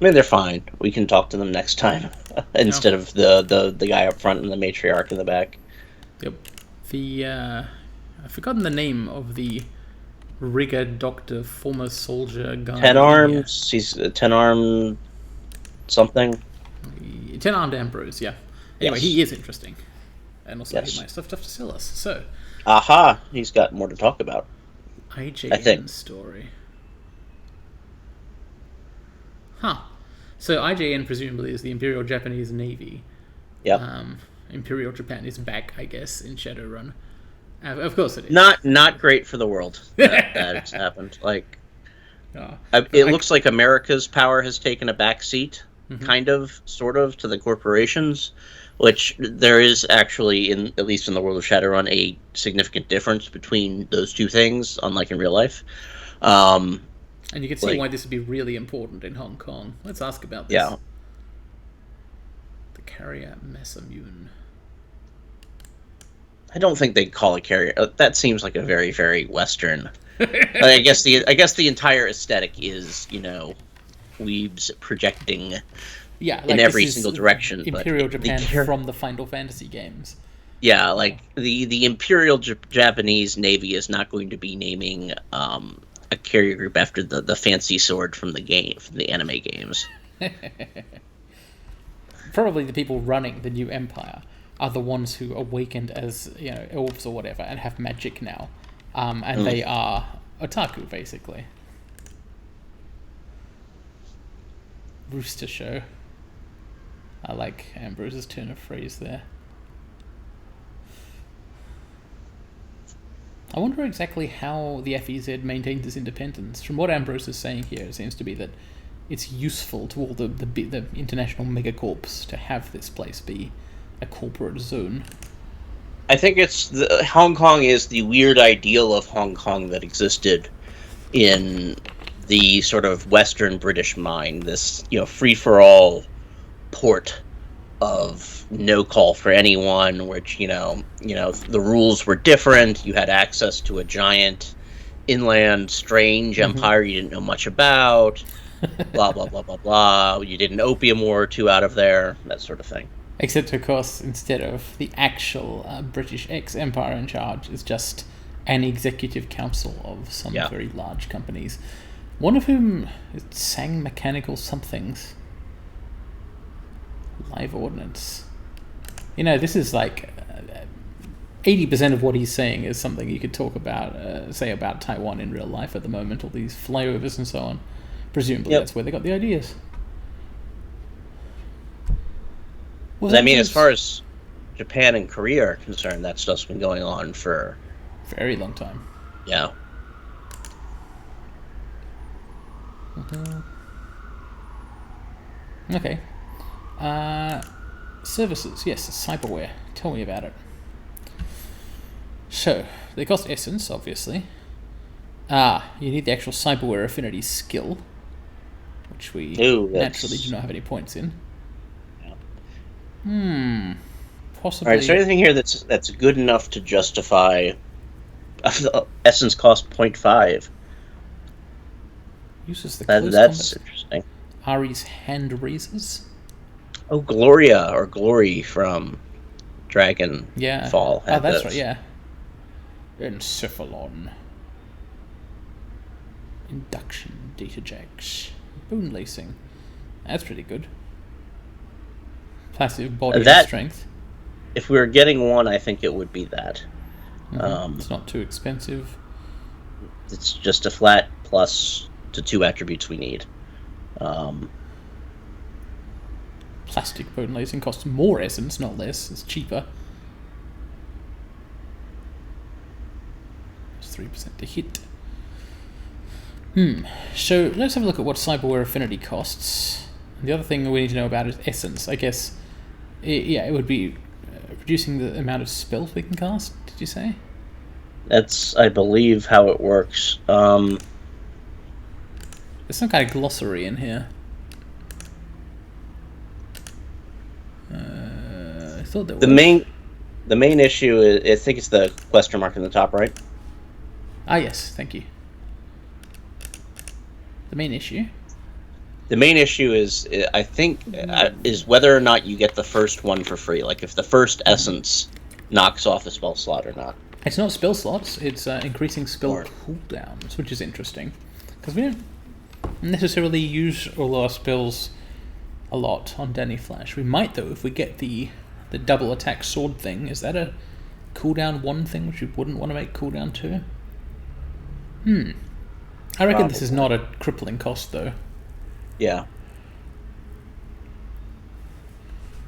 I mean, they're fine. We can talk to them next time instead of the guy up front and the matriarch in the back. Yep. I've forgotten the name of the rigger doctor, former soldier guy. 10 arms. He's a 10 arm something. 10 armed Ambrose. Yeah. Anyway, he is interesting, and also he might have stuff to sell us. So. Aha! He's got more to talk about. IJN story. Huh. So IJN presumably is the Imperial Japanese Navy. Yep. Imperial Japan is back, I guess, in Shadowrun. Of course it is. Not great for the world that it's happened. Like, it looks like America's power has taken a back seat, kind of, sort of, to the corporations, which there is actually, at least in the world of Shadowrun, a significant difference between those two things, unlike in real life. And you can see why this would be really important in Hong Kong. Let's ask about this. Yeah. The Carrier mass immune. I don't think they'd call it carrier. That seems like a very, very Western. I guess the entire aesthetic is, weebs projecting Yeah, in like this every is single direction. Imperial But Japan from the Final Fantasy games. yeah, like the Imperial Japanese Navy is not going to be naming a carrier group after the fancy sword from the anime games. Probably the people running the new empire are the ones who awakened as elves or whatever and have magic now, and they are otaku basically. Rooster show. I like Ambrose's turn of phrase there. I wonder exactly how the FEZ maintains its independence. From what Ambrose is saying here, it seems to be that it's useful to all the international megacorps to have this place be a corporate zone. I think Hong Kong is the weird ideal of Hong Kong that existed in the sort of Western British mind. This free-for-all port of no call for anyone, which the rules were different. You had access to a giant inland strange empire you didn't know much about. Blah blah blah blah blah. You did an opium war or two out of there, that sort of thing. Except, of course, instead of the actual British ex-empire in charge, is just an executive council of some very large companies. One of whom sang mechanical somethings. Live ordnance. This is like 80% of what he's saying is something you could talk about, say about Taiwan in real life at the moment, all these flyovers and so on. Presumably that's where they got the ideas. As far as Japan and Korea are concerned, that stuff's been going on for a very long time. Yeah. Okay. Services, yes, cyberware. Tell me about it. So, they cost essence, obviously. You need the actual cyberware affinity skill, which we naturally do not have any points in. Possibly. Alright, is there anything here that's good enough to justify essence cost 0.5? Uses the that's interesting. Ari's hand razors. Oh, Gloria or Glory from Dragon Fall. Oh, that's right, yeah. Encephalon. Induction data jacks. Bone lacing. That's pretty good. Passive body strength. If we were getting one, I think it would be that. It's not too expensive. It's just a flat plus to 2 attributes we need. Plastic bone lacing costs more essence, not less. It's cheaper. It's 3% to hit. So let's have a look at what cyberware affinity costs. The other thing we need to know about is essence. I guess, it would be reducing the amount of spells we can cast. Did you say? That's, I believe, how it works. There's some kind of glossary in here. I thought there was. The main issue is, I think it's the question mark in the top right. Ah, yes, thank you. The main issue? The main issue is, I think, is whether or not you get the first one for free. Like, if the first essence knocks off a spell slot or not. It's not spell slots, it's increasing spell cooldowns, which is interesting. Because we don't necessarily use all our spells a lot on Danny Flash. We might, though, if we get the double attack sword thing. Is that a cooldown 1 thing, which we wouldn't want to make cooldown 2? I reckon this is not a crippling cost, though. Yeah.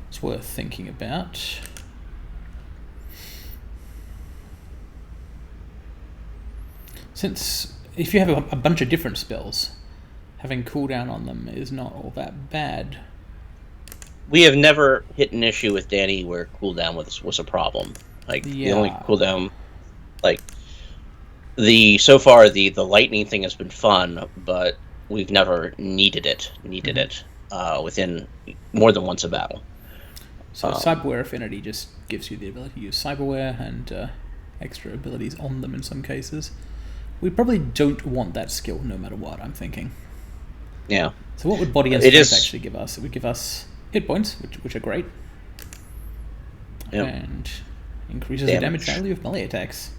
It's worth thinking about. Since if you have a bunch of different spells, having cooldown on them is not all that bad. We have never hit an issue with Danny where cooldown was a problem. Like, the only cooldown, like, so far the lightning thing has been fun, but we've never needed it within more than once a battle. So cyberware affinity just gives you the ability to use cyberware and extra abilities on them in some cases. We probably don't want that skill no matter what, I'm thinking. Yeah. So what would body and strength actually give us? It would give us hit points, which are great. Yep. And increases the damage value of melee attacks.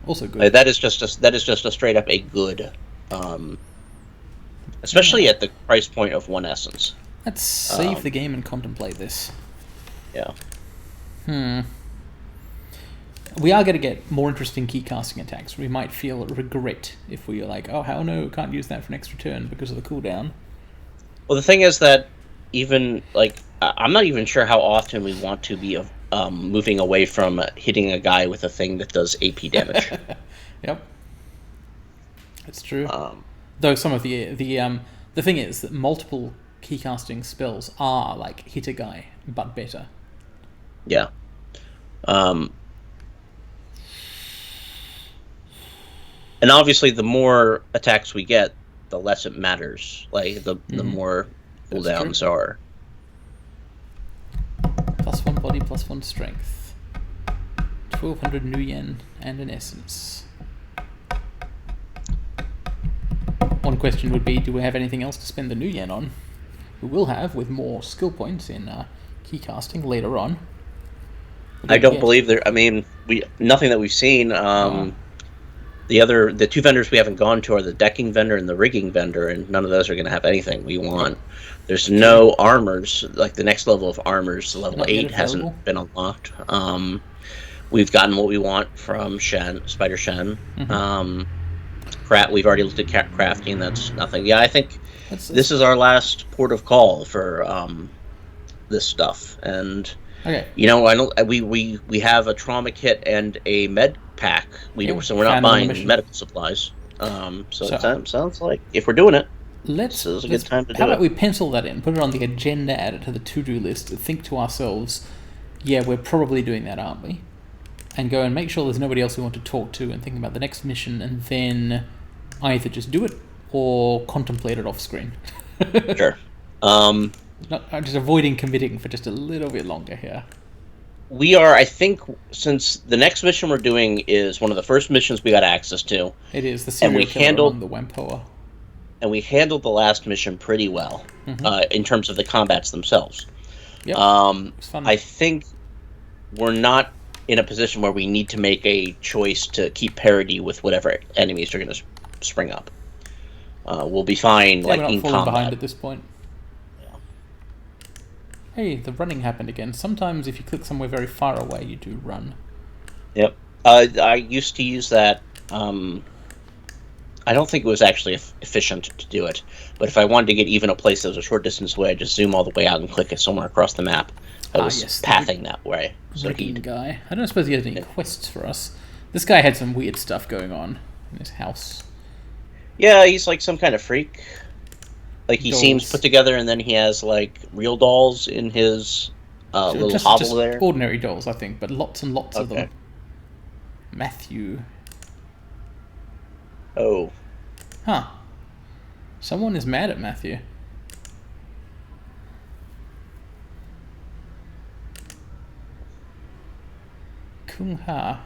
Also good. That is just a straight up a good, especially at the price point of 1 essence. Let's save the game and contemplate this. Yeah. We are going to get more interesting key casting attacks. We might feel regret if we are like, oh, hell no, can't use that for an extra turn because of the cooldown. Well, the thing is that even, like, I'm not even sure how often we want to be moving away from hitting a guy with a thing that does AP damage. Yep. It's true. Though some of the thing is that multiple key casting spells are like hit a guy, but better. Yeah. And obviously, the more attacks we get, the less it matters. Like, the more cooldowns are. +1 body, +1 strength. 1,200 new yen and an essence. One question would be, do we have anything else to spend the new yen on? We will have, with more skill points in key casting later on. I don't believe there. I mean, nothing that we've seen. The 2 vendors we haven't gone to are the decking vendor and the rigging vendor, and none of those are going to have anything we want. There's no armors, like the next level of armors, level 8 hasn't been unlocked. We've gotten what we want from Spider Shen. We've already looked at crafting, that's nothing. Yeah, I think this is our last port of call for this stuff. And you know, I don't. We have a trauma kit and a med pack. So we're not buying medical supplies. So it sounds like if we're doing it, this is a good time to do it. How about we pencil that in, put it on the agenda, add it to the to-do list, think to ourselves, yeah, we're probably doing that, aren't we? And go and make sure there's nobody else we want to talk to and think about the next mission, and then either just do it or contemplate it off screen. Sure. I'm just avoiding committing for just a little bit longer here. We are, I think, since the next mission we're doing is one of the first missions we got access to. It is the serial killer among the Wampoa. And we handled the last mission pretty well in terms of the combats themselves. Yep. It was fun. I think we're not in a position where we need to make a choice to keep parity with whatever enemies are going to spring up. We'll be fine, we're not in falling combat. Behind at this point. Hey, the running happened again. Sometimes if you click somewhere very far away, you do run. Yep. I used to use that. I don't think it was actually efficient to do it, but if I wanted to get even a place that was a short distance away, I'd just zoom all the way out and click it somewhere across the map. I was pathing that way. So guy. I don't suppose he has any quests for us. This guy had some weird stuff going on in his house. Yeah, he's like some kind of freak. Like, he seems put together, and then he has, like, real dolls in his little hovel there. Ordinary dolls, I think, but lots and lots of them. Matthew. Oh. Huh. Someone is mad at Matthew. Kung Ha.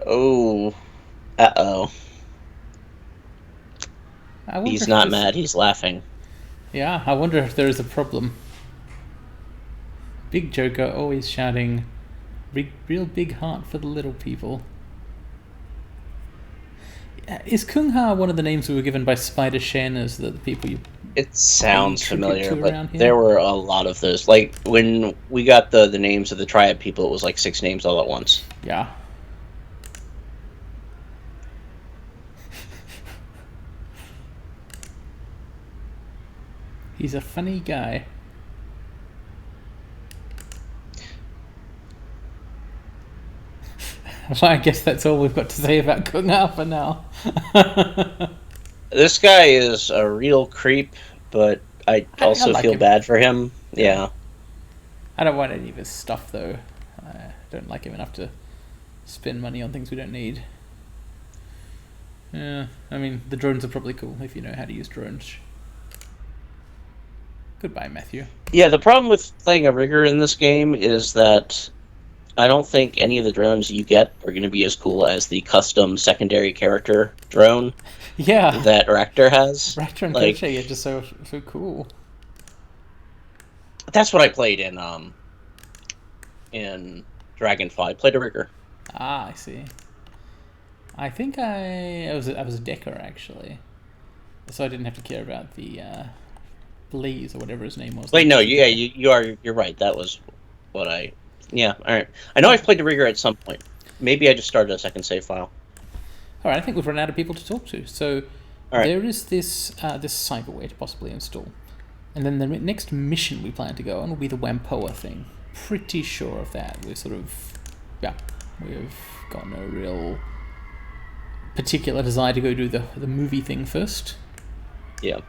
Oh. Uh-oh. He's not mad, he's laughing. Yeah, I wonder if there is a problem. Big Joker always shouting, real big heart for the little people. Is Kung Ha one of the names we were given by Spider Shen as the people you... It sounds familiar, but there were a lot of those. Like, when we got the names of the Triad people, it was like 6 names all at once. Yeah. He's a funny guy. Well, I guess that's all we've got to say about Kung Ha for now. This guy is a real creep, but I also feel bad for him. Yeah. I don't want any of his stuff, though. I don't like him enough to spend money on things we don't need. Yeah, I mean, the drones are probably cool if you know how to use drones. Goodbye, Matthew. Yeah, the problem with playing a rigger in this game is that I don't think any of the drones you get are going to be as cool as the custom secondary character drone Yeah, that Raptor has. Raptor and Like, Koche are just so cool. that's what I played in Dragonfly. I played a rigger. Ah, I see. I think I was a decker actually, so I didn't have to care about the Blaze or whatever his name was. Wait, no, you're right. That was what I. Yeah, all right. I know I've played the rigger at some point. Maybe I just started a second save file. All right, I think we've run out of people to talk to. So All right. there is this cyberware to possibly install, and then the next mission we plan to go on will be the Wampoa thing. Pretty sure of that. We've got no real particular desire to go do the movie thing first. Yeah.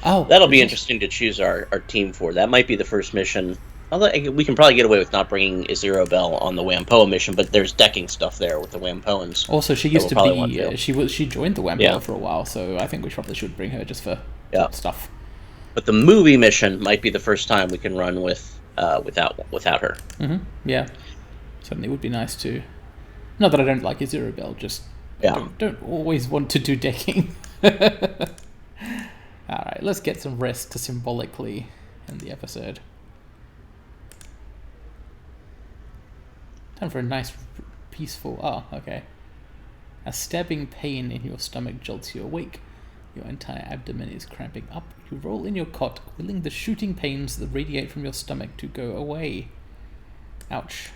Oh, That'll be interesting to choose our team for. That might be the first mission. Although we can probably get away with not bringing Azero Bell on the Wampoa mission, but there's decking stuff there with the Wampoans. Also, she used to be. She joined the Wampoa for a while, so I think we probably should bring her just for stuff. But the movie mission might be the first time we can run with without her. Mm-hmm. Yeah, certainly would be nice to. Not that I don't like Azero Bell, just don't always want to do decking. All right, let's get some rest to symbolically end the episode. Time for a nice, peaceful... Oh, okay. A stabbing pain in your stomach jolts you awake. Your entire abdomen is cramping up. You roll in your cot, willing the shooting pains that radiate from your stomach to go away. Ouch.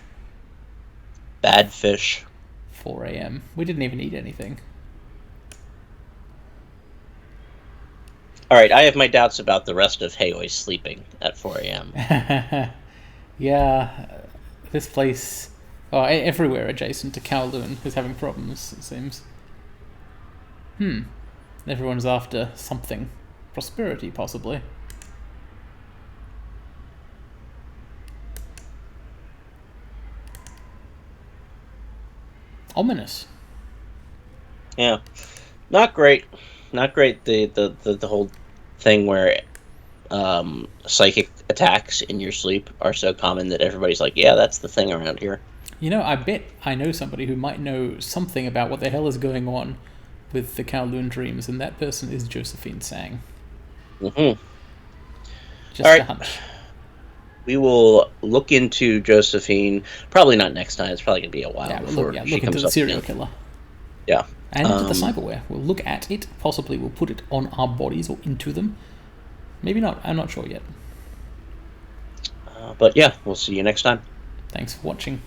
Bad fish. 4 a.m. We didn't even eat anything. Alright, I have my doubts about the rest of Haoi sleeping at 4 a.m. Yeah, this place... Oh, everywhere adjacent to Kowloon is having problems, it seems. Everyone's after something. Prosperity, possibly. Ominous. Yeah. Not great. Not great, the whole thing where psychic attacks in your sleep are so common that everybody's like, yeah, that's the thing around here. You know, I bet I know somebody who might know something about what the hell is going on with the Kowloon dreams, and that person is Josephine Sang. Mm-hmm. Just All right. a hunch. We will look into Josephine. Probably not next time. It's probably going to be a while before look she comes into the up serial again. killer. Yeah. And the cyberware. We'll look at it. Possibly we'll put it on our bodies or into them. Maybe not. I'm not sure yet. But yeah, we'll see you next time. Thanks for watching.